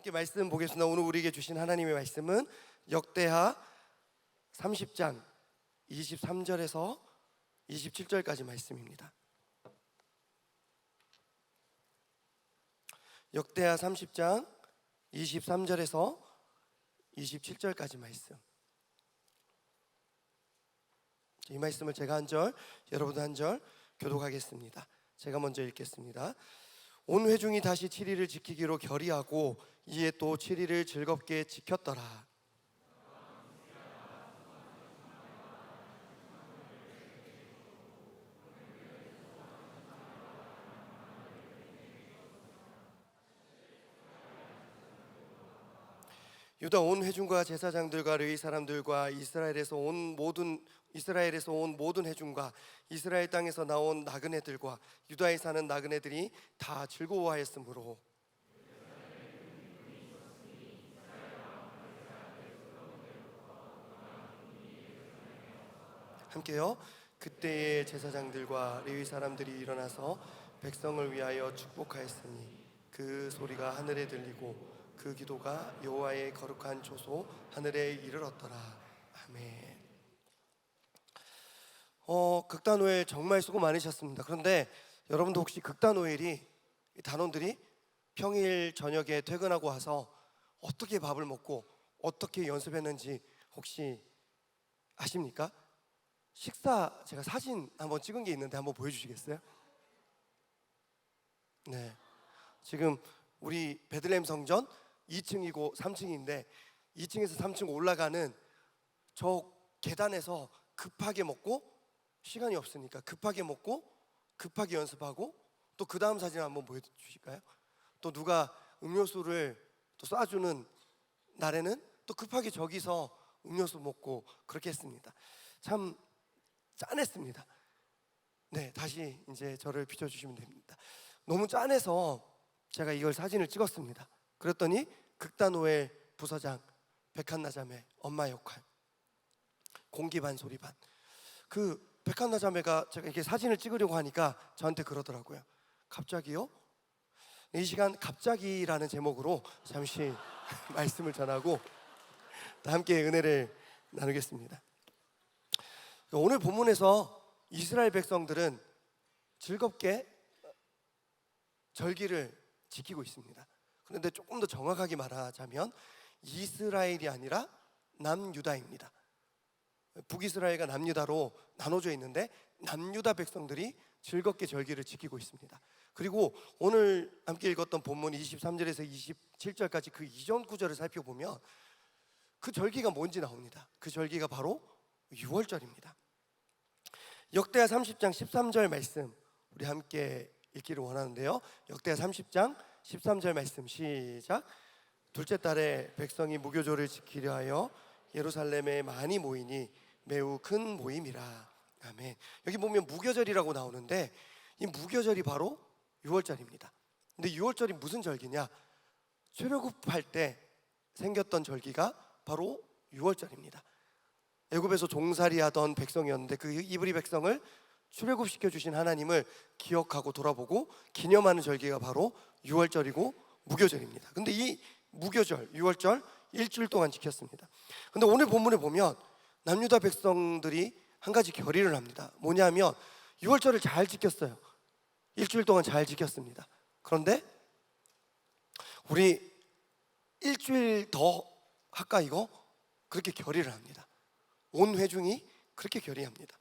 함께 말씀 보겠습니다. 오늘 우리에게 주신 하나님의 말씀은 역대하 30장 23절에서 27절까지 말씀입니다. 역대하 30장 23절에서 27절까지 말씀. 이 말씀을 제가 한 절, 여러분도 한 절 교독하겠습니다. 제가 먼저 읽겠습니다. 온 회중이 다시 7일을 지키기로 결의하고 이에 또 7일을 즐겁게 지켰더라. 유다 온 회중과 제사장들과 레위 사람들과 이스라엘에서 온 모든 회중과 이스라엘 땅에서 나온 나그네들과 유다에 사는 나그네들이 다 즐거워하였으므로 함께요. 그때의 제사장들과 레위 사람들이 일어나서 백성을 위하여 축복하였으니 그 소리가 하늘에 들리고 그 기도가 여호와의 거룩한 초소 하늘에 이르렀더라. 아멘. 극단오일 정말 수고 많으셨습니다. 그런데 여러분도 혹시 극단오일이 단원들이 평일 저녁에 퇴근하고 와서 어떻게 밥을 먹고 어떻게 연습했는지 혹시 아십니까? 식사 제가 사진 한번 찍은 게 있는데 한번 보여주시겠어요? 네, 지금 우리 베들레헴 성전 2층이고 3층인데 2층에서 3층 올라가는 저 계단에서 급하게 먹고 시간이 없으니까 급하게 먹고 급하게 연습하고 또 그 다음 사진 한번 보여주실까요? 또 누가 음료수를 또 쏴주는 날에는 또 급하게 저기서 음료수 먹고 그렇게 했습니다. 참 짠했습니다. 네, 다시 이제 저를 비춰주시면 됩니다. 너무 짠해서 제가 이걸 사진을 찍었습니다. 그랬더니 극단오엘 부서장 백한나 자매 엄마 역할 공기 반 소리 반. 그 백한나 자매가 제가 이렇게 사진을 찍으려고 하니까 저한테 그러더라고요. 갑자기요? 이 시간 갑자기라는 제목으로 잠시 말씀을 전하고 함께 은혜를 나누겠습니다. 오늘 본문에서 이스라엘 백성들은 즐겁게 절기를 지키고 있습니다. 그런데 조금 더 정확하게 말하자면 이스라엘이 아니라 남유다입니다. 북이스라엘과 남유다로 나눠져 있는데 남유다 백성들이 즐겁게 절기를 지키고 있습니다. 그리고 오늘 함께 읽었던 본문 23절에서 27절까지 그 이전 구절을 살펴보면 그 절기가 뭔지 나옵니다. 그 절기가 바로 유월절입니다. 역대하 30장 13절 말씀 우리 함께 읽기를 원하는데요. 역대하 30장 13절 말씀 시작. 둘째 달에 백성이 무교절을 지키려 하여 예루살렘에 많이 모이니 매우 큰 모임이라. 아멘. 여기 보면 무교절이라고 나오는데 이 무교절이 바로 유월절입니다. 근데 유월절이 무슨 절기냐? 출애굽할 때 생겼던 절기가 바로 유월절입니다. 애굽에서 종살이 하던 백성이었는데 그 이브리 백성을 출애굽시켜 주신 하나님을 기억하고 돌아보고 기념하는 절기가 바로 유월절이고 무교절입니다. 근데 이 무교절, 유월절 일주일 동안 지켰습니다. 근데 오늘 본문에 보면 남유다 백성들이 한 가지 결의를 합니다. 뭐냐면 유월절을 잘 지켰어요. 일주일 동안 잘 지켰습니다. 그런데 우리 일주일 더 할까 이거? 그렇게 결의를 합니다. 온 회중이 그렇게 결의합니다.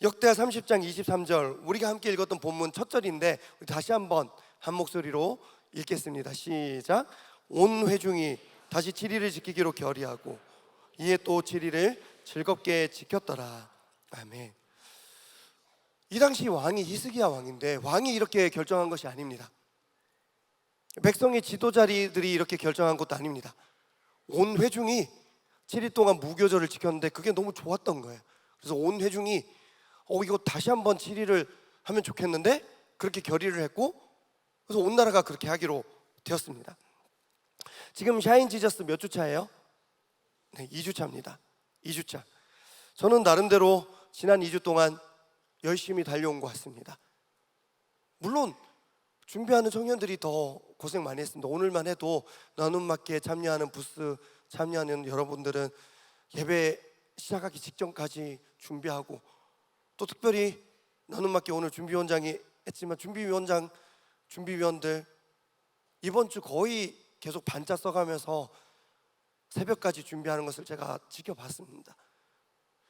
역대하 30장 23절 우리가 함께 읽었던 본문 첫 절인데 우리 다시 한번 한 목소리로 읽겠습니다. 시작. 온 회중이 다시 7일을 지키기로 결의하고 이에 또 7일을 즐겁게 지켰더라. 아멘. 이 당시 왕이 히스기야 왕인데 왕이 이렇게 결정한 것이 아닙니다. 백성의 지도자들이 이렇게 결정한 것도 아닙니다. 온 회중이 7일 동안 무교절을 지켰는데 그게 너무 좋았던 거예요. 그래서 온 회중이 이거 다시 한번 7일을 하면 좋겠는데 그렇게 결의를 했고 그래서 온 나라가 그렇게 하기로 되었습니다. 지금 샤인 지저스 몇 주차예요? 네, 2주차입니다. 2주차. 저는 나름대로 지난 2주 동안 열심히 달려온 것 같습니다. 물론 준비하는 청년들이 더 고생 많이 했습니다. 오늘만 해도 나눔 맞게 참여하는 부스 참여하는 여러분들은 예배 시작하기 직전까지 준비하고, 또 특별히 나눔 맞게 오늘 준비위원장이 했지만 준비위원들 이번 주 거의 계속 반차 써가면서 새벽까지 준비하는 것을 제가 지켜봤습니다.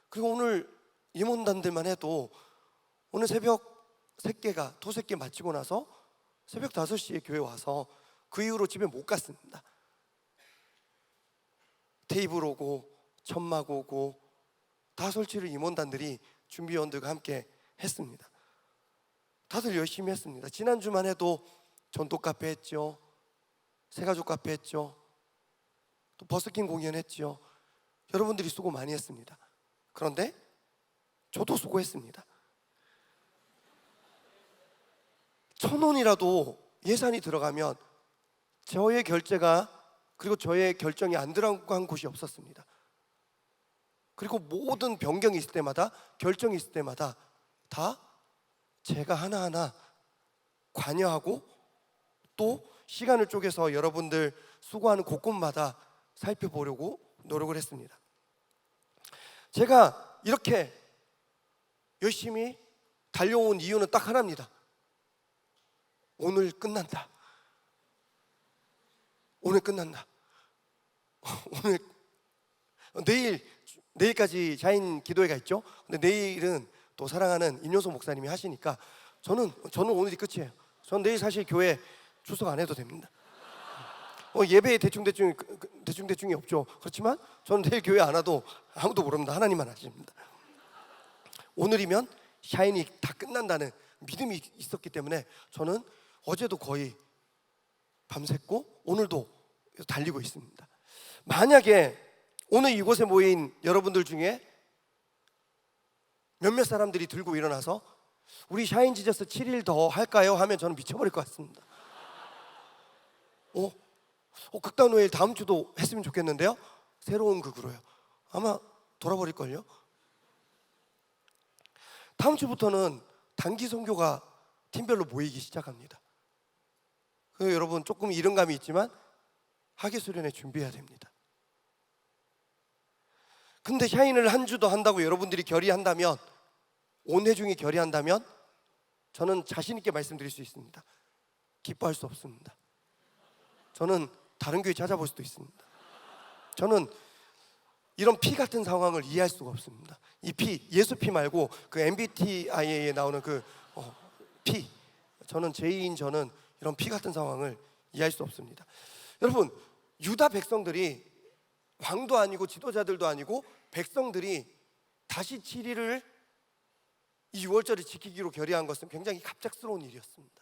그리고 오늘 임원단들만 해도 오늘 새벽 새끼가 토새끼 마치고 나서 새벽 5시에 교회 와서 그 이후로 집에 못 갔습니다. 테이블 오고 천막 오고 다 설치를 임원단들이 준비위원들과 함께 했습니다. 다들 열심히 했습니다. 지난주만 해도 전도 카페 했죠, 새가족 카페 했죠, 또 버스킹 공연했죠. 여러분들이 수고 많이 했습니다. 그런데 저도 수고했습니다. 1,000원이라도 예산이 들어가면 저의 결제가, 그리고 저의 결정이 안 들어간 곳이 없었습니다. 그리고 모든 변경이 있을 때마다, 결정이 있을 때마다 다 제가 하나하나 관여하고, 또 시간을 쪼개서 여러분들 수고하는 곳곳마다 살펴보려고 노력을 했습니다. 제가 이렇게 열심히 달려온 이유는 딱 하나입니다. 오늘 끝난다. 오늘 끝난다. 내일까지 자인 기도회가 있죠. 근데 내일은 또 사랑하는 임효소 목사님이 하시니까 저는 오늘이 끝이에요. 저는 내일 사실 교회 출석 안 해도 됩니다. 예배에 대충대충이 없죠. 그렇지만 저는 내일 교회 안 와도 아무도 모릅니다. 하나님만 아십니다. 오늘이면 샤인이 다 끝난다는 믿음이 있었기 때문에 저는 어제도 거의 밤샜고 오늘도 달리고 있습니다. 만약에 오늘 이곳에 모인 여러분들 중에 몇몇 사람들이 들고 일어나서 우리 샤인 지저스 7일 더 할까요? 하면 저는 미쳐버릴 것 같습니다. 극단노일 다음 주도 했으면 좋겠는데요. 새로운 극으로요. 아마 돌아버릴걸요. 다음 주부터는 단기 선교가 팀별로 모이기 시작합니다. 그래서 여러분 조금 이른감이 있지만 학예 수련회 준비해야 됩니다. 근데 샤인을 한 주도 한다고 여러분들이 결의한다면, 온 회중이 결의한다면 저는 자신 있게 말씀드릴 수 있습니다. 기뻐할 수 없습니다. 저는 다른 교회 찾아볼 수도 있습니다. 저는 이런 피 같은 상황을 이해할 수가 없습니다. 이 피, 예수 피 말고 그 MBTI에 나오는 그 피, 저는 이런 피 같은 상황을 이해할 수 없습니다. 여러분, 유다 백성들이 왕도 아니고 지도자들도 아니고 백성들이 다시 7일을 이 6월절을 지키기로 결의한 것은 굉장히 갑작스러운 일이었습니다.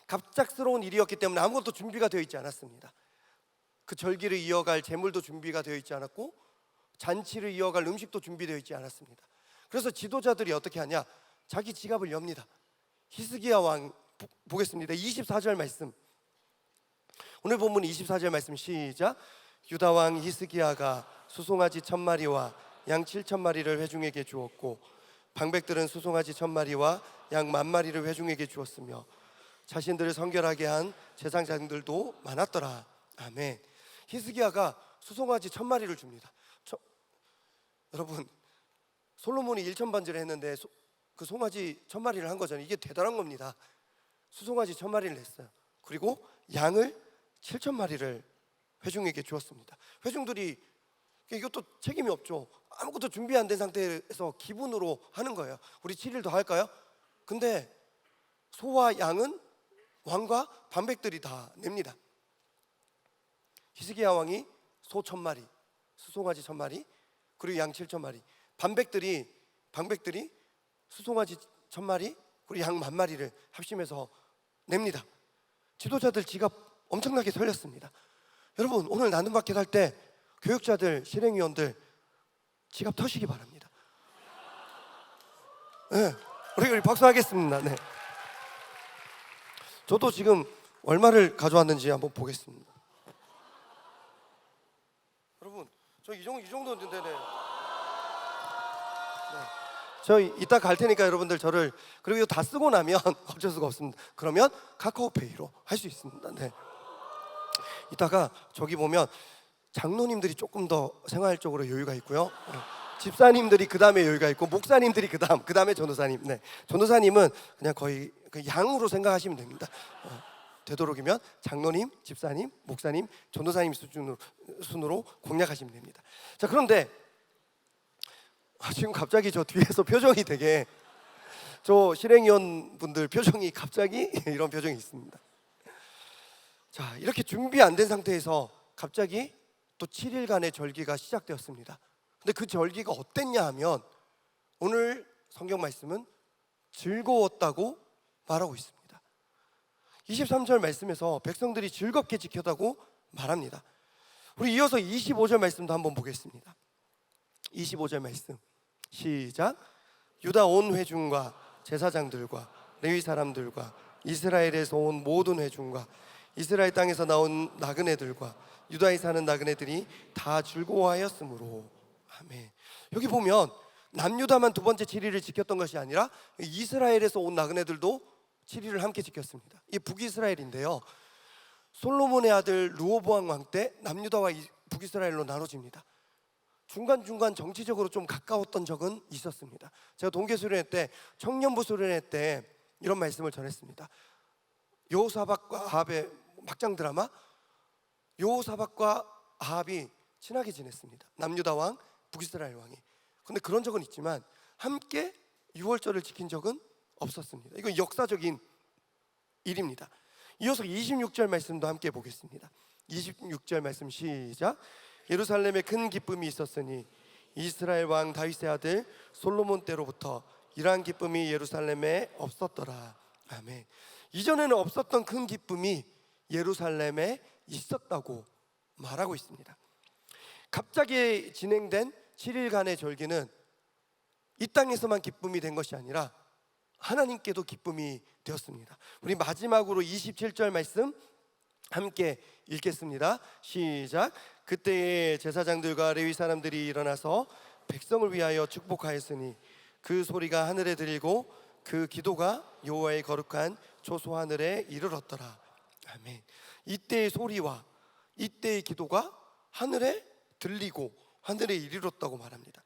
갑작스러운 일이었기 때문에 아무것도 준비가 되어 있지 않았습니다. 그 절기를 이어갈 제물도 준비가 되어 있지 않았고, 잔치를 이어갈 음식도 준비되어 있지 않았습니다. 그래서 지도자들이 어떻게 하냐, 자기 지갑을 엽니다. 히스기야 왕 보겠습니다. 24절 말씀, 오늘 본문 24절 말씀 시작. 유다 왕 히스기야가 수송아지 1,000마리와 양 7,000마리를 회중에게 주었고, 방백들은 수송아지 1,000마리와 양 10,000마리를 회중에게 주었으며, 자신들을 성결하게 한 제사장들도 많았더라. 아멘. 히스기야가 수송아지 1,000마리를 줍니다. 여러분, 솔로몬이 1,000번제를 했는데 그 송아지 1,000마리를 한 거잖아요. 이게 대단한 겁니다. 수송아지 1,000마리를 냈어요. 그리고 양을 7,000마리를 회중에게 주었습니다. 회중들이 이것도 책임이 없죠. 아무것도 준비 안 된 상태에서 기분으로 하는 거예요. 우리 7일 더 할까요? 근데 소와 양은 왕과 반백들이 다 냅니다. 히스기야 왕이 소 1,000마리, 수송아지 1,000마리, 그리고 양 7,000마리, 방백들이 수송아지 1,000마리, 그리고 양 10,000마리를 합심해서 냅니다. 지도자들 지갑 엄청나게 털렸습니다. 여러분, 오늘 나눔 마켓 할 때 교육자들, 실행위원들 지갑 터시기 바랍니다. 네, 우리 박수하겠습니다. 네. 저도 지금 얼마를 가져왔는지 한번 보겠습니다. 여러분, 저 이 정도인데, 네. 저 이따 갈 테니까 여러분들 저를, 그리고 이거 다 쓰고 나면 어쩔 수가 없습니다. 그러면 카카오페이로 할 수 있습니다. 네. 이따가 저기 보면 장로님들이 조금 더 생활적으로 여유가 있고요. 집사님들이 그 다음에 여유가 있고, 목사님들이 그 다음에 전도사님. 네, 전도사님은 그냥 거의 그 양으로 생각하시면 됩니다. 되도록이면 장로님, 집사님, 목사님, 전도사님 순으로 공략하시면 됩니다. 자, 그런데 지금 갑자기 저 뒤에서 표정이 되게, 저 실행위원 분들 표정이 갑자기 이런 표정이 있습니다. 자, 이렇게 준비 안 된 상태에서 갑자기 또 7일간의 절기가 시작되었습니다. 근데 그 절기가 어땠냐 하면 오늘 성경 말씀은 즐거웠다고 말하고 있습니다. 23절 말씀에서 백성들이 즐겁게 지켰다고 말합니다. 우리 이어서 25절 말씀도 한번 보겠습니다. 25절 말씀 시작. 유다 온 회중과 제사장들과 레위 사람들과 이스라엘에서 온 모든 회중과 이스라엘 땅에서 나온 나그네들과 유다에 사는 나그네들이 다 즐거워하였으므로. 아멘. 여기 보면 남유다만 두 번째 7일을 지켰던 것이 아니라 이스라엘에서 온 나그네들도 7일을 함께 지켰습니다. 이 북이스라엘인데요, 솔로몬의 아들 르호보암 왕 때 남유다와 북이스라엘로 나눠집니다. 중간중간 정치적으로 좀 가까웠던 적은 있었습니다. 제가 동계 수련회 때, 청년부 수련회 때 이런 말씀을 전했습니다. 여호사밧과 아합의 막장 드라마, 여호사밧과 아합이 친하게 지냈습니다. 남유다 왕, 북이스라엘 왕이. 근데 그런 적은 있지만 함께 유월절을 지킨 적은 없었습니다. 이건 역사적인 일입니다. 이어서 26절 말씀도 함께 보겠습니다. 26절 말씀 시작. 예루살렘에 큰 기쁨이 있었으니 이스라엘 왕 다윗의 아들 솔로몬 때로부터 이러한 기쁨이 예루살렘에 없었더라. 아멘. 이전에는 없었던 큰 기쁨이 예루살렘에 있었다고 말하고 있습니다. 갑자기 진행된 7일간의 절기는 이 땅에서만 기쁨이 된 것이 아니라 하나님께도 기쁨이 되었습니다. 우리 마지막으로 27절 말씀 함께 읽겠습니다. 시작. 그때에 제사장들과 레위 사람들이 일어나서 백성을 위하여 축복하였으니 그 소리가 하늘에 들리고 그 기도가 여호와의 거룩한 초소 하늘에 이르렀더라. 아멘. 이때의 소리와 이때의 기도가 하늘에 들리고 하늘에 이르렀다고 말합니다.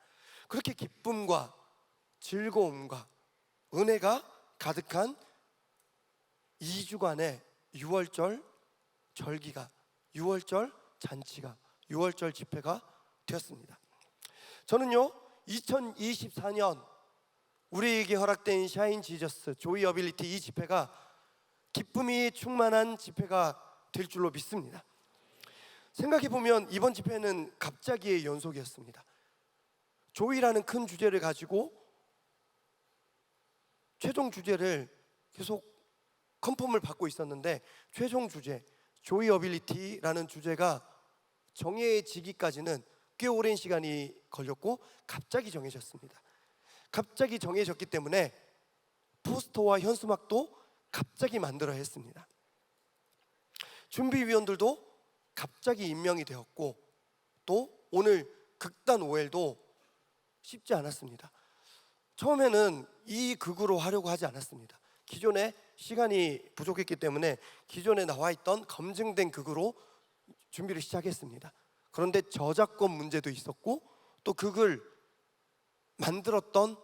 그렇게 기쁨과 즐거움과 은혜가 가득한 2주간의 유월절 절기가, 유월절 잔치가, 유월절 집회가 되었습니다. 저는요, 2024년 우리에게 허락된 샤인 지저스 조이 어빌리티 이 집회가 기쁨이 충만한 집회가 될 줄로 믿습니다. 생각해보면 이번 집회는 갑자기의 연속이었습니다. 조이라는 큰 주제를 가지고 최종 주제를 계속 컨펌을 받고 있었는데, 최종 주제 조이 어빌리티라는 주제가 정해지기까지는 꽤 오랜 시간이 걸렸고 갑자기 정해졌습니다. 갑자기 정해졌기 때문에 포스터와 현수막도 갑자기 만들어야 했습니다. 준비위원들도 갑자기 임명이 되었고, 또 오늘 극단 OL도 쉽지 않았습니다. 처음에는 이 극으로 하려고 하지 않았습니다. 기존에 시간이 부족했기 때문에 기존에 나와 있던 검증된 극으로 준비를 시작했습니다. 그런데 저작권 문제도 있었고, 또 극을 만들었던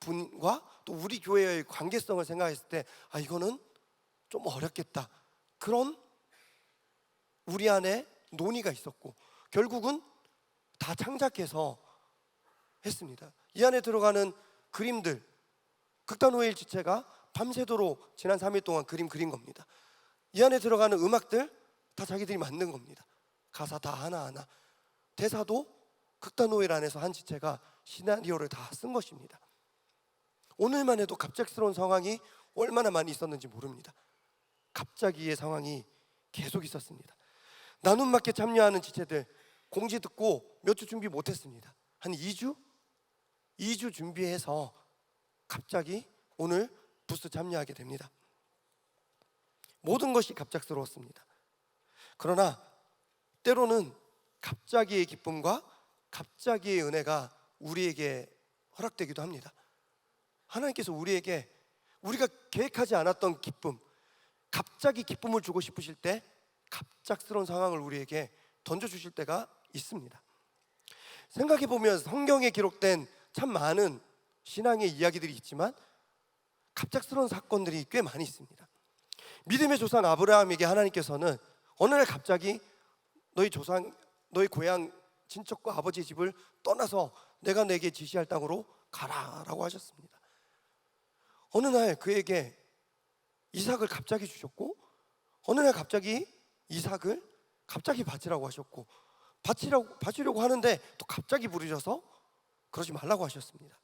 분과 또 우리 교회의 관계성을 생각했을 때 이거는 좀 어렵겠다, 그런 우리 안에 논의가 있었고, 결국은 다 창작해서 했습니다. 이 안에 들어가는 그림들, 극단 오일 지체가 밤새도록 지난 3일 동안 그림 그린 겁니다. 이 안에 들어가는 음악들 다 자기들이 만든 겁니다. 가사 다 하나하나, 대사도 극단 오일 안에서 한 지체가 시나리오를 다 쓴 것입니다. 오늘만 해도 갑작스러운 상황이 얼마나 많이 있었는지 모릅니다. 갑자기의 상황이 계속 있었습니다. 나눔 마켓 참여하는 지체들 공지 듣고 몇 주 준비 못했습니다. 한 2주 준비해서 갑자기 오늘 부스 참여하게 됩니다. 모든 것이 갑작스러웠습니다. 그러나 때로는 갑자기의 기쁨과 갑자기의 은혜가 우리에게 허락되기도 합니다. 하나님께서 우리에게 우리가 계획하지 않았던 기쁨, 갑자기 기쁨을 주고 싶으실 때 갑작스러운 상황을 우리에게 던져주실 때가 있습니다. 생각해보면 성경에 기록된 참 많은 신앙의 이야기들이 있지만 갑작스러운 사건들이 꽤 많이 있습니다. 믿음의 조상 아브라함에게 하나님께서는 어느 날 갑자기 너희 고향 친척과 아버지의 집을 떠나서 내가 내게 지시할 땅으로 가라라고 하셨습니다. 어느 날 그에게 이삭을 갑자기 주셨고, 어느 날 갑자기 이삭을 갑자기 바치라고 하셨고, 바치려고 하는데 또 갑자기 부르셔서 그러지 말라고 하셨습니다.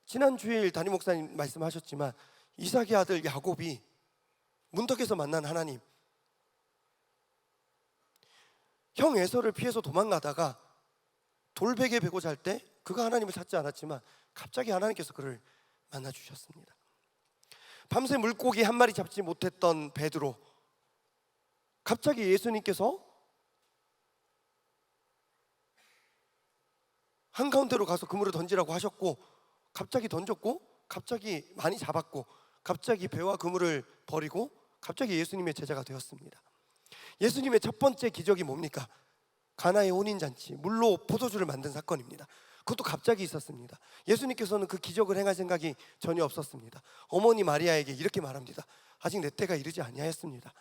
지난 주일 담임 목사님 말씀하셨지만 이삭의 아들 야곱이 문덕에서 만난 하나님, 형 에서를 피해서 도망가다가 돌베개 베고 잘 때 그가 하나님을 찾지 않았지만 갑자기 하나님께서 그를 만나 주셨습니다. 밤새 물고기 한 마리 잡지 못했던 베드로, 갑자기 예수님께서 한가운데로 가서 그물을 던지라고 하셨고, 갑자기 던졌고, 갑자기 많이 잡았고, 갑자기 배와 그물을 버리고 갑자기 예수님의 제자가 되었습니다. 예수님의 첫 번째 기적이 뭡니까? 가나의 혼인잔치, 물로 포도주를 만든 사건입니다. 그것도 갑자기 있었습니다. 예수님께서는 그 기적을 행할 생각이 전혀 없었습니다. 어머니 마리아에게 이렇게 말합니다. 아직 내 때가 이르지 아니하였습니다.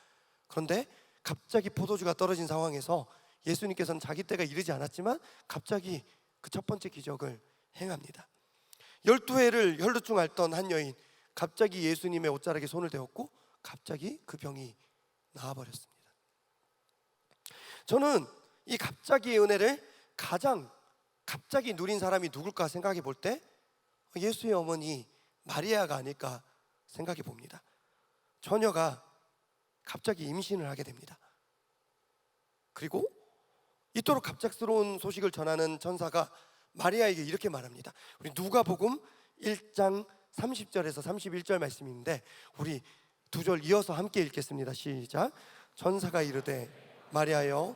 그런데 갑자기 포도주가 떨어진 상황에서 예수님께서는 자기 때가 이르지 않았지만 갑자기 그 첫 번째 기적을 행합니다. 12회를 혈루증 앓던 한 여인, 갑자기 예수님의 옷자락에 손을 대었고 갑자기 그 병이 나아버렸습니다. 저는 이 갑자기의 은혜를 가장 갑자기 누린 사람이 누굴까 생각해 볼 때 예수의 어머니 마리아가 아닐까 생각해 봅니다. 처녀가 갑자기 임신을 하게 됩니다. 그리고 이토록 갑작스러운 소식을 전하는 천사가 마리아에게 이렇게 말합니다. 우리 누가복음 1장 30절에서 31절 말씀인데 우리 두 절 이어서 함께 읽겠습니다. 시작. 천사가 이르되 마리아여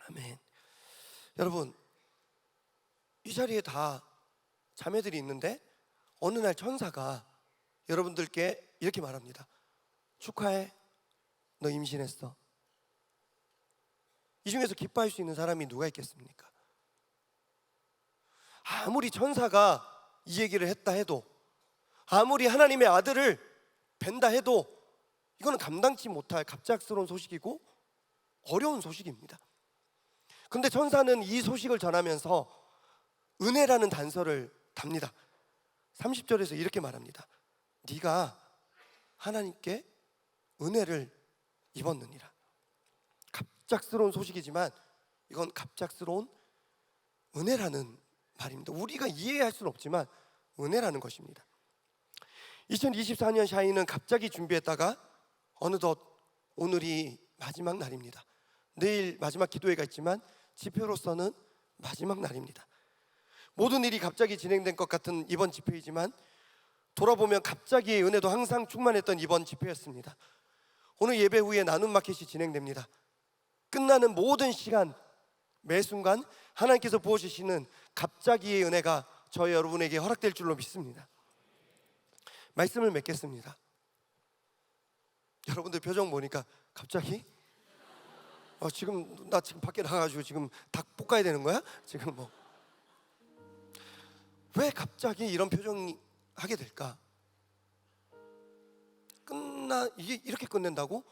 아멘. 여러분, 이 자리에 다 자매들이 있는데 어느 날 천사가 여러분들께 이렇게 말합니다. 축하해, 너 임신했어. 이 중에서 기뻐할 수 있는 사람이 누가 있겠습니까? 아무리 천사가 이 얘기를 했다 해도, 아무리 하나님의 아들을 뵌다 해도 이거는 감당치 못할 갑작스러운 소식이고 어려운 소식입니다. 그런데 천사는 이 소식을 전하면서 은혜라는 단서를 답니다. 30절에서 이렇게 말합니다. 네가 하나님께 은혜를 입었느니라. 갑작스러운 소식이지만 이건 갑작스러운 은혜라는 말입니다. 우리가 이해할 수는 없지만 은혜라는 것입니다. 2024년 샤이는 갑자기 준비했다가 어느덧 오늘이 마지막 날입니다. 내일 마지막 기도회가 있지만 집회로서는 마지막 날입니다. 모든 일이 갑자기 진행된 것 같은 이번 집회이지만 돌아보면 갑자기의 은혜도 항상 충만했던 이번 집회였습니다. 오늘 예배 후에 나눔 마켓이 진행됩니다. 끝나는 모든 시간, 매 순간 하나님께서 부어주시는 갑자기의 은혜가 저희 여러분에게 허락될 줄로 믿습니다. 말씀을 맺겠습니다. 여러분들 표정 보니까 갑자기 지금 나 지금 밖에 나가가지고 지금 닭 볶아야 되는 거야? 지금 왜 갑자기 이런 표정이 하게 될까? 이게 이렇게 끝낸다고?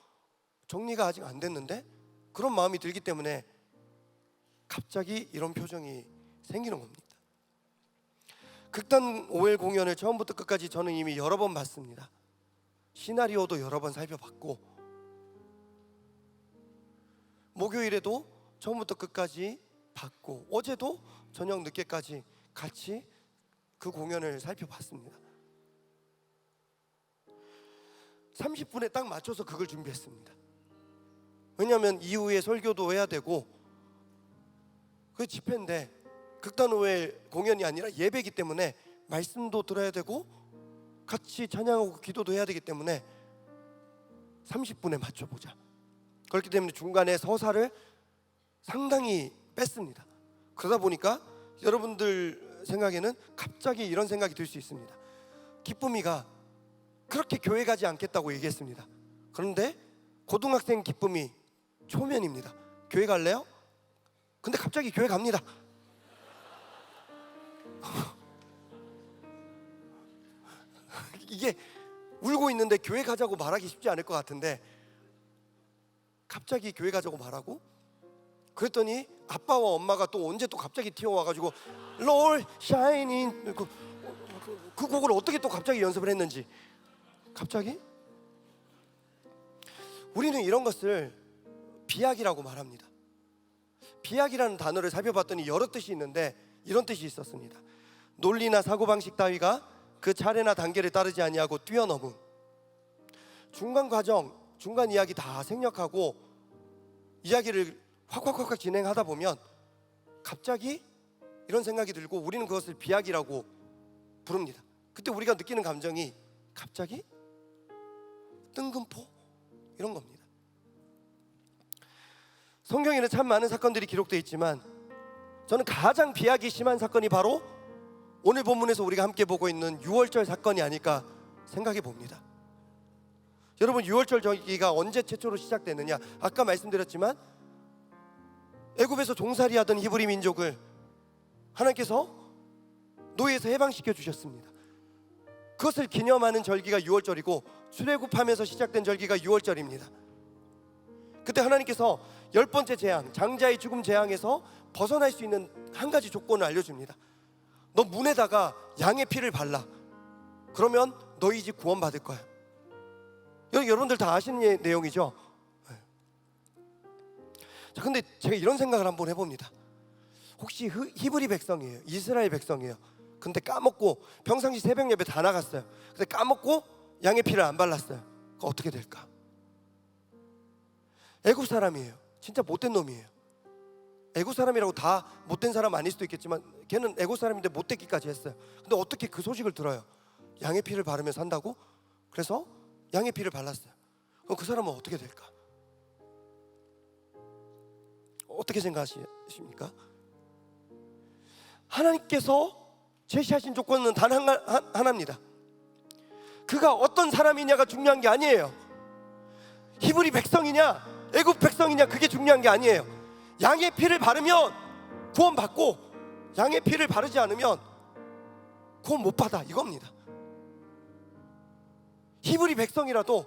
정리가 아직 안 됐는데? 그런 마음이 들기 때문에 갑자기 이런 표정이 생기는 겁니다. 극단 OL 공연을 처음부터 끝까지 저는 이미 여러 번 봤습니다. 시나리오도 여러 번 살펴봤고 목요일에도 처음부터 끝까지 봤고 어제도 저녁 늦게까지 같이 그 공연을 살펴봤습니다. 30분에 딱 맞춰서 그걸 준비했습니다. 왜냐하면 이후에 설교도 해야 되고 그 집회인데 극단 OL 공연이 아니라 예배이기 때문에 말씀도 들어야 되고 같이 찬양하고 기도도 해야 되기 때문에 30분에 맞춰보자. 그렇기 때문에 중간에 서사를 상당히 뺐습니다. 그러다 보니까 여러분들 생각에는 갑자기 이런 생각이 들 수 있습니다. 기쁨이가 그렇게 교회 가지 않겠다고 얘기했습니다. 그런데 고등학생 기쁨이 초면입니다. 교회 갈래요? 근데 갑자기 교회 갑니다. 이게 울고 있는데 교회 가자고 말하기 쉽지 않을 것 같은데 갑자기 교회 가자고 말하고, 그랬더니 아빠와 엄마가 또 언제 또 갑자기 튀어와가지고 Lord shining 그 곡을 어떻게 또 갑자기 연습을 했는지. 갑자기 우리는 이런 것을 비약이라고 말합니다. 비약이라는 단어를 살펴봤더니 여러 뜻이 있는데 이런 뜻이 있었습니다. 논리나 사고방식 따위가 그 차례나 단계를 따르지 아니하고 뛰어넘음. 중간 과정, 중간 이야기 다 생략하고 이야기를 확 진행하다 보면 갑자기 이런 생각이 들고 우리는 그것을 비약이라고 부릅니다. 그때 우리가 느끼는 감정이 갑자기 뜬금포 이런 겁니다. 성경에는 참 많은 사건들이 기록되어 있지만 저는 가장 비약이 심한 사건이 바로 오늘 본문에서 우리가 함께 보고 있는 유월절 사건이 아닐까 생각해 봅니다. 여러분, 유월절 절기가 언제 최초로 시작됐느냐? 아까 말씀드렸지만 애굽에서 종살이 하던 히브리 민족을 하나님께서 노예에서 해방시켜 주셨습니다. 그것을 기념하는 절기가 유월절이고 출애굽하면서 시작된 절기가 유월절입니다. 그때 하나님께서 10번째 재앙, 장자의 죽음 재앙에서 벗어날 수 있는 한 가지 조건을 알려줍니다. 너 문에다가 양의 피를 발라. 그러면 너희 집 구원받을 거야. 여러분들 다 아시는 내용이죠. 자, 근데 제가 이런 생각을 한번 해봅니다. 혹시 히브리 백성이에요, 이스라엘 백성이에요. 근데 까먹고 평상시 새벽 예배 다 나갔어요. 근데 까먹고 양의 피를 안 발랐어요. 그거 어떻게 될까? 애굽 사람이에요. 진짜 못된 놈이에요. 애굽 사람이라고 다 못된 사람 아닐 수도 있겠지만 걔는 애굽 사람인데 못되기까지 했어요. 근데 어떻게 그 소식을 들어요? 양의 피를 바르며 산다고? 그래서 양의 피를 발랐어요. 그럼 그 사람은 어떻게 될까? 어떻게 생각하십니까? 하나님께서 제시하신 조건은 단 하나입니다. 그가 어떤 사람이냐가 중요한 게 아니에요. 히브리 백성이냐 애굽 백성이냐 그게 중요한 게 아니에요. 양의 피를 바르면 구원받고 양의 피를 바르지 않으면 구원 못 받아, 이겁니다. 히브리 백성이라도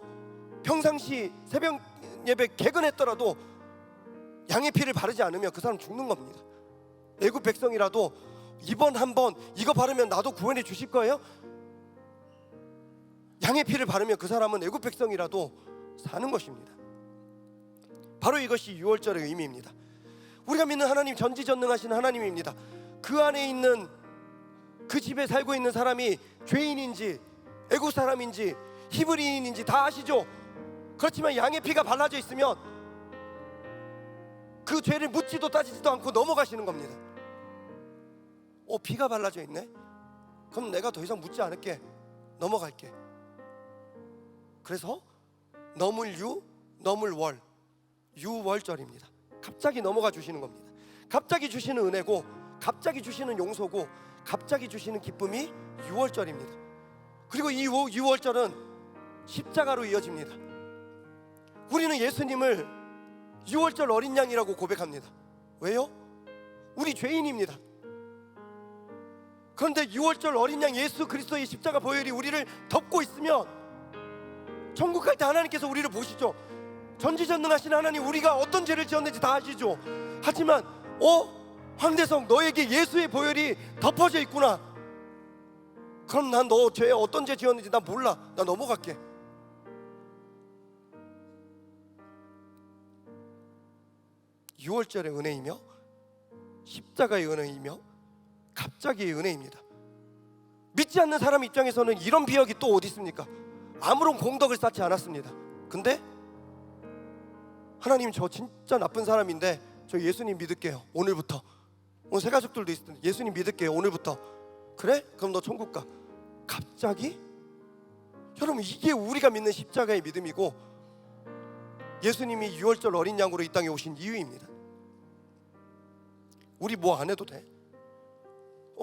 평상시 새벽 예배 개근했더라도 양의 피를 바르지 않으면 그 사람 죽는 겁니다. 애굽 백성이라도 이번 한번 이거 바르면 나도 구원해 주실 거예요? 양의 피를 바르면 그 사람은 애굽 백성이라도 사는 것입니다. 바로 이것이 유월절의 의미입니다. 우리가 믿는 하나님 전지전능하신 하나님입니다. 그 안에 있는 그 집에 살고 있는 사람이 죄인인지 애굽 사람인지 히브리인인지 다 아시죠? 그렇지만 양의 피가 발라져 있으면 그 죄를 묻지도 따지지도 않고 넘어가시는 겁니다. 피가 발라져 있네? 그럼 내가 더 이상 묻지 않을게, 넘어갈게. 그래서 넘을 유, 넘을 월, 유월절입니다. 갑자기 넘어가 주시는 겁니다. 갑자기 주시는 은혜고 갑자기 주시는 용서고 갑자기 주시는 기쁨이 유월절입니다. 그리고 이 유월절은 십자가로 이어집니다. 우리는 예수님을 유월절 어린 양이라고 고백합니다. 왜요? 우리 죄인입니다. 그런데 유월절 어린 양 예수 그리스도의 십자가 보혈이 우리를 덮고 있으면 천국 갈 때 하나님께서 우리를 보시죠. 전지전능하신 하나님, 우리가 어떤 죄를 지었는지 다 아시죠. 하지만 황대성, 너에게 예수의 보혈이 덮어져 있구나. 그럼 난 너 죄 어떤 죄 지었는지 나 몰라, 나 넘어갈게. 유월절의 은혜이며 십자가의 은혜이며 갑자기의 은혜입니다. 믿지 않는 사람 입장에서는 이런 비역이 또 어디 있습니까? 아무런 공덕을 쌓지 않았습니다. 근데 하나님, 저 진짜 나쁜 사람인데 저 예수님 믿을게요, 오늘부터. 오늘 새 가족들도 있을 텐데 예수님 믿을게요, 오늘부터. 그래? 그럼 너 천국 가. 갑자기? 여러분, 이게 우리가 믿는 십자가의 믿음이고 예수님이 유월절 어린 양으로 이 땅에 오신 이유입니다. 우리 뭐 안 해도 돼?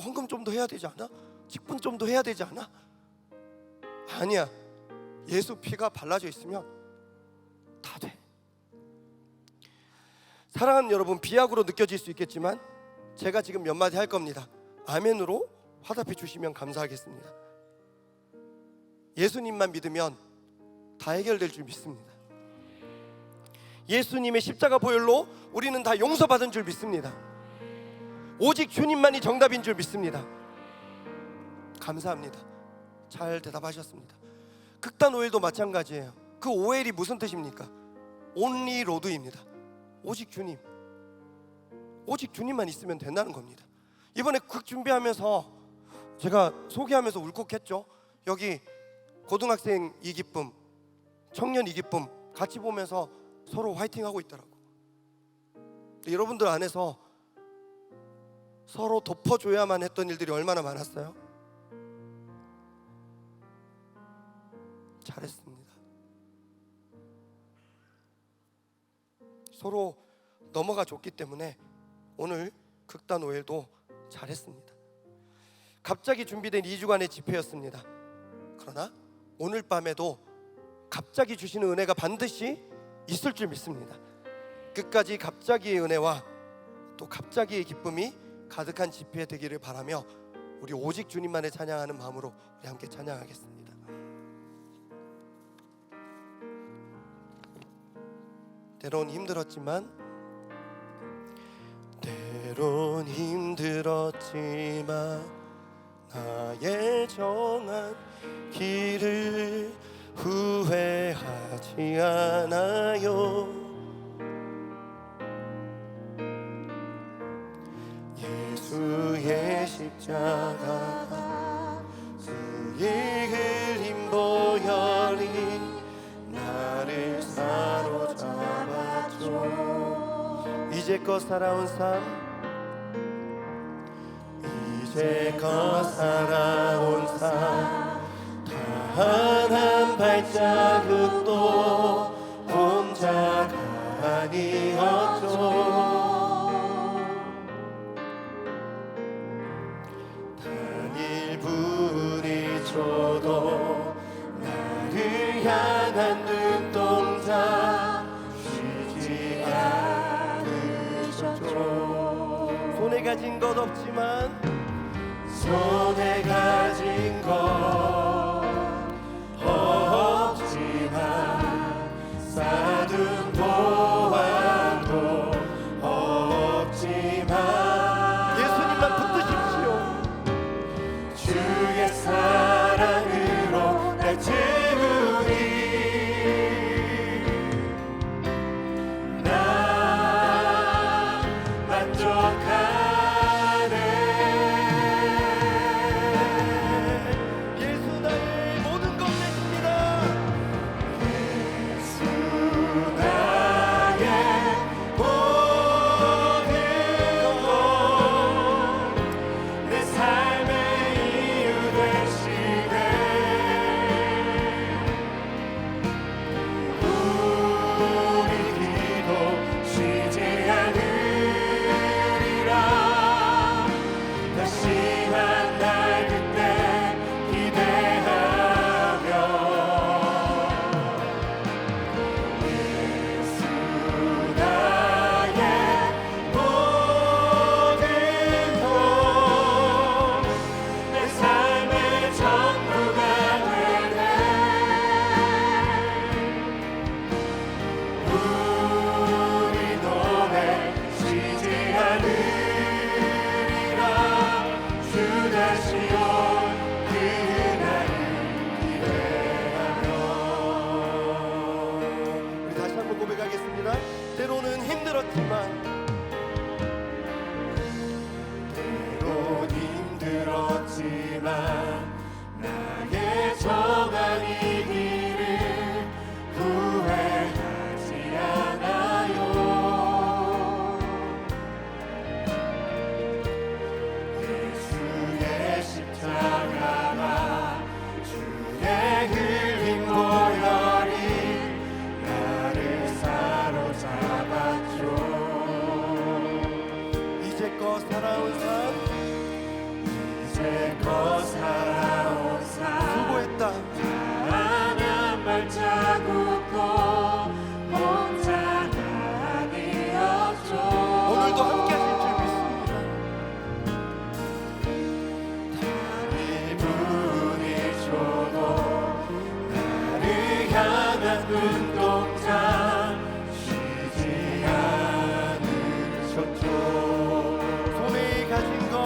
헌금 좀 더 해야 되지 않아? 직분 좀 더 해야 되지 않아? 아니야. 예수 피가 발라져 있으면 다 돼. 사랑하는 여러분, 비약으로 느껴질 수 있겠지만 제가 지금 몇 마디 할 겁니다. 아멘으로 화답해 주시면 감사하겠습니다. 예수님만 믿으면 다 해결될 줄 믿습니다. 예수님의 십자가 보혈로 우리는 다 용서받은 줄 믿습니다. 오직 주님만이 정답인 줄 믿습니다. 감사합니다. 잘 대답하셨습니다. 극단 오일도 마찬가지예요. 그 오일이 무슨 뜻입니까? only Lord입니다. 오직 주님, 오직 주님만 있으면 된다는 겁니다. 이번에 극 준비하면서 제가 소개하면서 울컥했죠. 여기 고등학생 이 기쁨, 청년 이 기쁨 같이 보면서 서로 화이팅하고 있더라고. 여러분들 안에서 서로 덮어줘야만 했던 일들이 얼마나 많았어요? 잘했습니다. 서로 넘어가 줬기 때문에 오늘 극단 오일도 잘했습니다. 갑자기 준비된 2주간의 집회였습니다. 그러나 오늘 밤에도 갑자기 주시는 은혜가 반드시 있을 줄 믿습니다. 끝까지 갑자기의 은혜와 또 갑자기의 기쁨이 가득한 집회 되기를 바라며 우리 오직 주님만을 찬양하는 마음으로 우리 함께 찬양하겠습니다. 때론 힘들었지만 나의 정한 길을 후회하지 않아요. 예수의 십자가가 그의 흘린 보혈이 나를 사로잡았죠. 이제껏 살아온 삶, 이제껏 살아온 삶 단 한 발자국도 혼자가 아니었죠. 단 1분이쳐도 나를 향한 눈동자 쉬지 않으셨죠. 손에 가진 것 없지만 손에 가진 것 없지만 쌓은 보화도 없지만 예수님만 붙드십시오. 주의 사랑으로 날 채우니 나 만족하네. 예수 나의 모든 것 내줍니다. 예수 나의 모든 것, 내 삶의 이유 되시네. 우리 기도 쉬지 않으리라. 다시 만날 그때 기대하며 예수 나의 모든 것, 내 삶의 전부가 되네. 우리 노래 쉬지 않으리라. 주 다시 올 그날을 기대하며. 우리 다시 한번 고백하겠습니다. 때로는 힘들었지만 나의 정한 이 길을 후회하지 않아요. 예수의 십자가가 주의 흘린 보혈이 나를 이제껏 살아온 삶 수고했다. 하나님 발자국도 혼자 아니었죠. 오늘도 함께 하실 줄 믿습니다. 이분이 줘도 나를 향한 눈동자 쉬지 않으셨죠. 손에 가진 것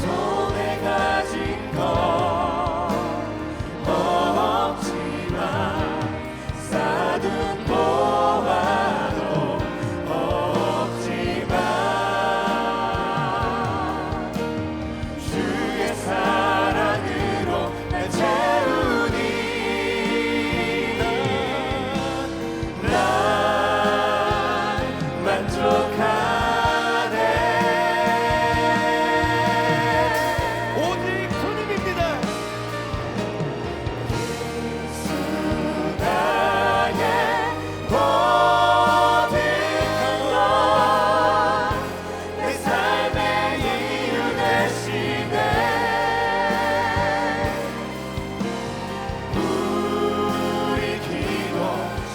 손에 가진 것 없지만 쌓은 보화도 없지만 주의 사랑으로 날 채우니 난 만족하네. 오직 주님입니다. 나의 모든 것 내 삶의 이유 되시네. 우리 기도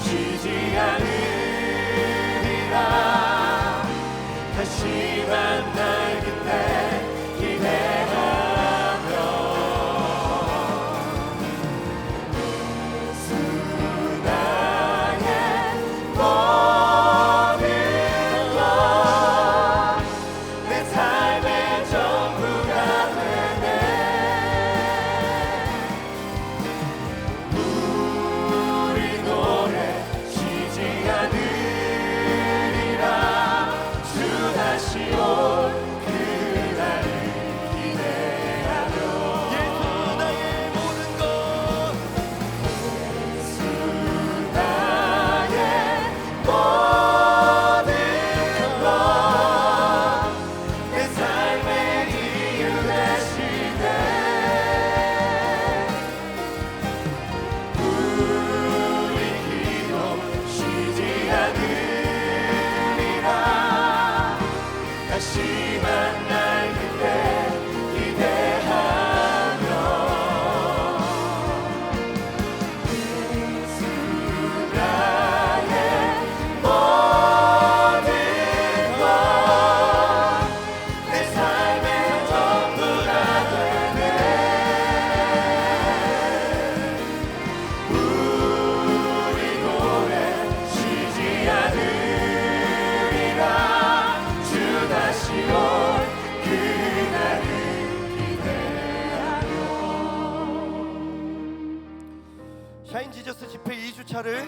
쉬지 않으리라. 다시 만날 그때 기대하며 예수 나의 모든 것 내 삶의 전부가 되네. 우리 노래 쉬지 않으리라. 주 다시 올 그날을 기대하며 예수 나의 모든 것 예수 나의 모든 것 내 삶의 이유 되시네. 우리 기도 쉬지 않으리라. 다시 만날 그때 기대하며 예수 나의 모든 것 내 삶의 전부가 되네. 우리 노래 쉬지 않으리라. 주 다시 올 그날을 기대하며. 샤인 지저스 집회 2주차를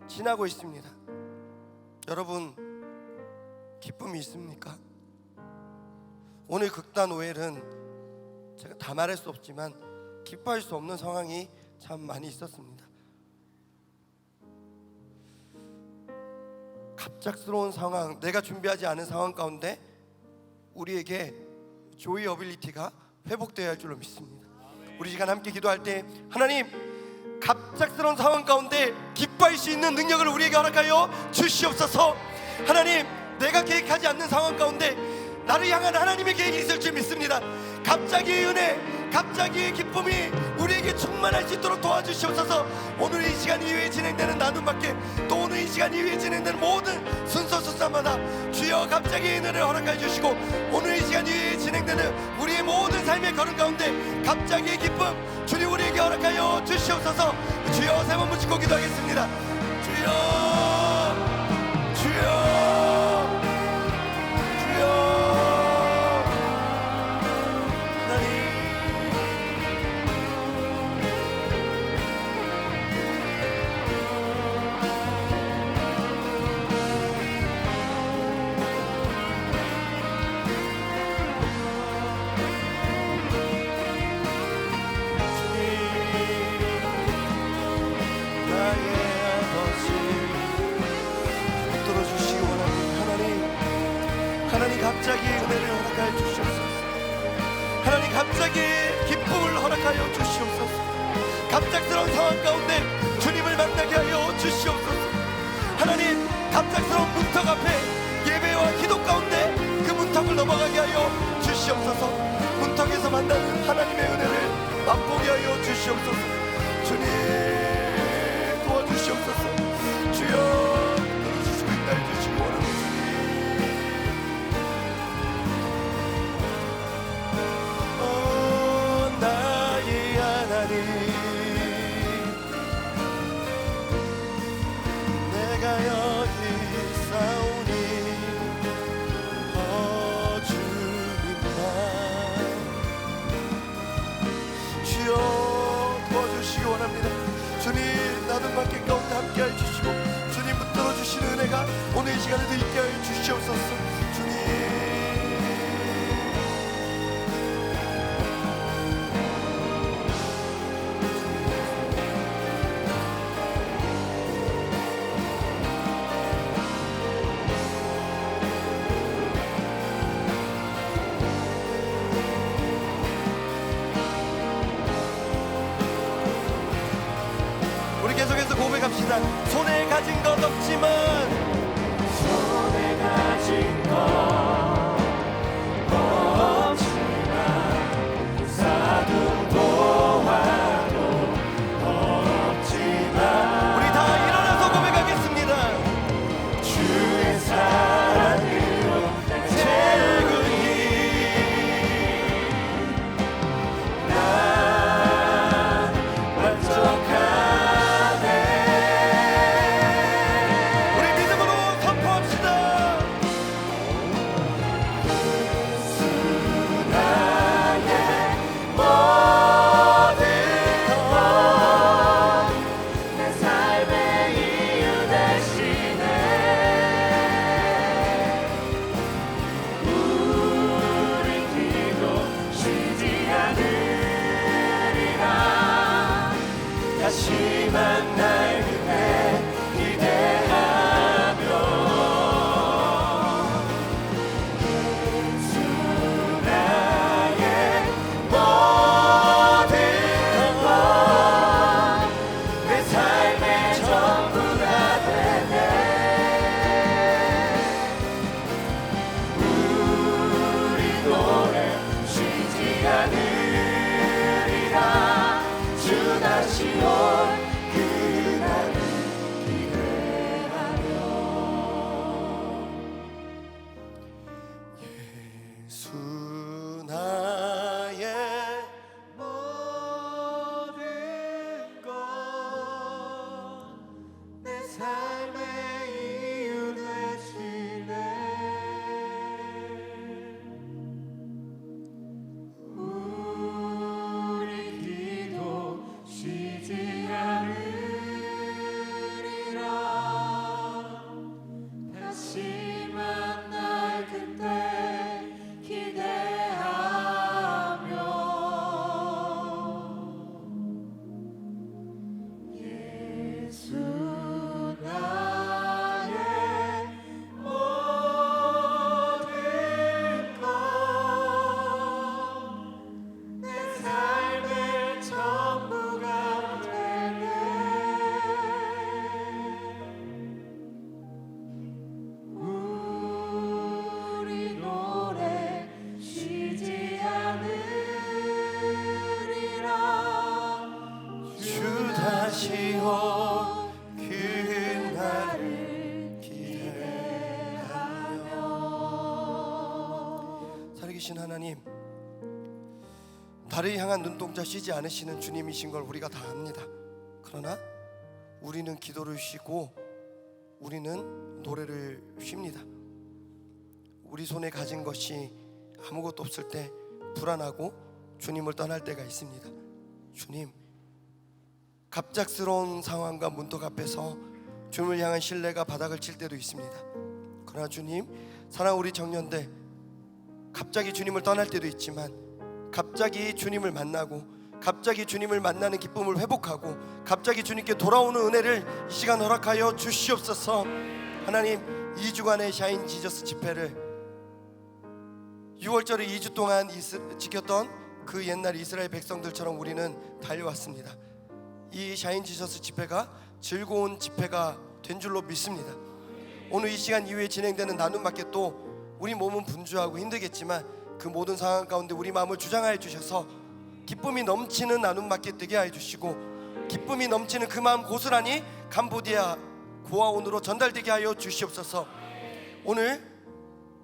지나고 있습니다. 여러분 기쁨이 있습니까? 오늘 극단 오엘은 제가 다 말할 수 없지만 기뻐할 수 없는 상황이 참 많이 있었습니다. 갑작스러운 상황, 내가 준비하지 않은 상황 가운데 우리에게 조이 어빌리티가 회복되어야 할 줄로 믿습니다. 우리 시간 함께 기도할 때 하나님, 갑작스러운 상황 가운데 기뻐할 수 있는 능력을 우리에게 허락하여 주시옵소서. 하나님, 내가 계획하지 않는 상황 가운데 나를 향한 하나님의 계획이 있을 줄 믿습니다. 갑자기의 은혜, 갑자기의 기쁨이 우리에게 충만할 수 있도록 도와주시옵소서. 오늘 이 시간 이후에 진행되는 나눔밖에, 또 오늘 이 시간 이후에 진행되는 모든 순서마다 주여 갑자기의 은혜를 허락해 주시고, 오늘 이 시간 이후에 진행되는 우리의 모든 삶의 걸음 가운데 갑자기의 기쁨 주님 우리에게 허락하여 주시옵소서. 주여, 세 번 붙이고 기도하겠습니다. 주여, 주여, 하나님 갑자기의 은혜를 허락하여 주시옵소서. 하나님 갑자기의 기쁨을 허락하여 주시옵소서. 갑작스러운 상황 가운데 주님을 만나게 하여 주시옵소서. 하나님, 갑작스러운 문턱 앞에 예배와 기도 가운데 그 문턱을 넘어가게 하여 주시옵소서. 주시옵소서. 문턱에서 만나는 하나님의 은혜를 맛보게 하여 주시옵소서. 주님 도와주시옵소서. 주여 주시고 인도해 주시기 원합니다. 주님 나의 하나님, 내가 여기 있사오니 주여 도와주시기 원합니다. 주님 나도 밖에 가운데 함께해 주시고 주님 붙들어 주시는 은혜가 오늘 이 시간에도 있게 하여 주시옵소서. 주님 계속해서 고백합시다. 손에 가진 것 없지만, 손에 가진 것 없지만 쌓아둔 보화도 없지만 우리 다 일어나서 고백하겠습니다. 주의 사랑으로 채우니 난 만족한 다시 만날 그때 기대하며 예수 나의 모든 것 내 삶의 전부가 되네. 우리 노래 쉬지 않으리라. 주 다시 올 그날을 기대하며 예수 나의 모든 것 내 삶의 이유 되시네. 우리 기도 쉬지 않으리라. 다시 만날 그때 기대하며 예수 나의 모든 것 내 삶의 전부가 되네. 우리 노래 쉬지 않으리라. 주 다시 올 그날을 기대하며. 살아계신 하나님, 달을 향한 눈동자 쉬지 않으시는 주님이신 걸 우리가 다 압니다. 그러나 우리는 기도를 쉬고 우리는 노래를 쉽니다. 우리 손에 가진 것이 아무것도 없을 때 불안하고 주님을 떠날 때가 있습니다. 주님, 갑작스러운 상황과 문턱 앞에서 주님을 향한 신뢰가 바닥을 칠 때도 있습니다. 그러나 주님, 사랑 우리 청년들 갑자기 주님을 떠날 때도 있지만 갑자기 주님을 만나고 갑자기 주님을 만나는 기쁨을 회복하고 갑자기 주님께 돌아오는 은혜를 이 시간 허락하여 주시옵소서. 하나님, 2주간의 샤인 지저스 집회를 6월절을 2주 동안 지켰던 그 옛날 이스라엘 백성들처럼 우리는 달려왔습니다. 이 샤인 지저스 집회가 즐거운 집회가 된 줄로 믿습니다. 오늘 이 시간 이후에 진행되는 나눔 마켓도 우리 몸은 분주하고 힘들겠지만 그 그 모든 상황 가운데 우리 마음을 주장하여 주셔서 기쁨이 넘치는 나눔 맞게 되게 하여 주시고 기쁨이 넘치는 그 마음 고스란히 캄보디아 고아원으로 전달되게 하여 주시옵소서. 오늘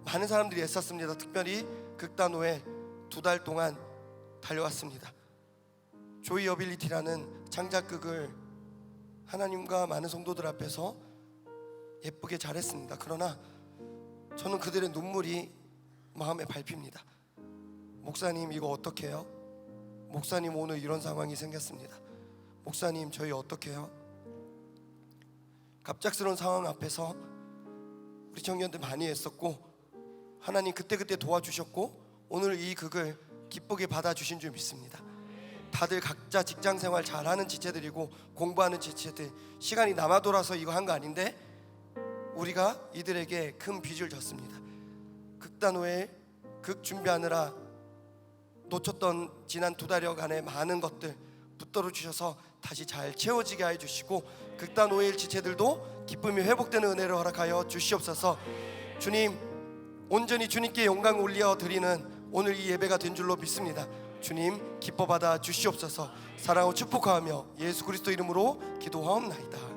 많은 사람들이 애썼습니다. 특별히 극단호에 2달 동안 달려왔습니다. 조이 어빌리티라는 창작극을 하나님과 많은 성도들 앞에서 예쁘게 잘했습니다. 그러나 저는 그들의 눈물이 마음에 밟힙니다. 목사님 이거 어떻게 해요? 목사님 오늘 이런 상황이 생겼습니다. 목사님 저희 어떻게 해요? 갑작스러운 상황 앞에서 우리 청년들 많이 애썼고 하나님 그때그때 도와주셨고 오늘 이 극을 기쁘게 받아주신 줄 믿습니다. 다들 각자 직장생활 잘하는 지체들이고 공부하는 지체들, 시간이 남아 돌아서 이거 한 거 아닌데 우리가 이들에게 큰 빚을 졌습니다. 극단호에 극 준비하느라 놓쳤던 지난 2달여간의 많은 것들 붙들어 주셔서 다시 잘 채워지게 해 주시고 극단호일 지체들도 기쁨이 회복되는 은혜를 허락하여 주시옵소서. 주님, 온전히 주님께 영광 올려 드리는 오늘 이 예배가 된 줄로 믿습니다. 주님 기뻐 받아 주시옵소서. 사랑하고 축복하며 예수 그리스도 이름으로 기도하옵나이다.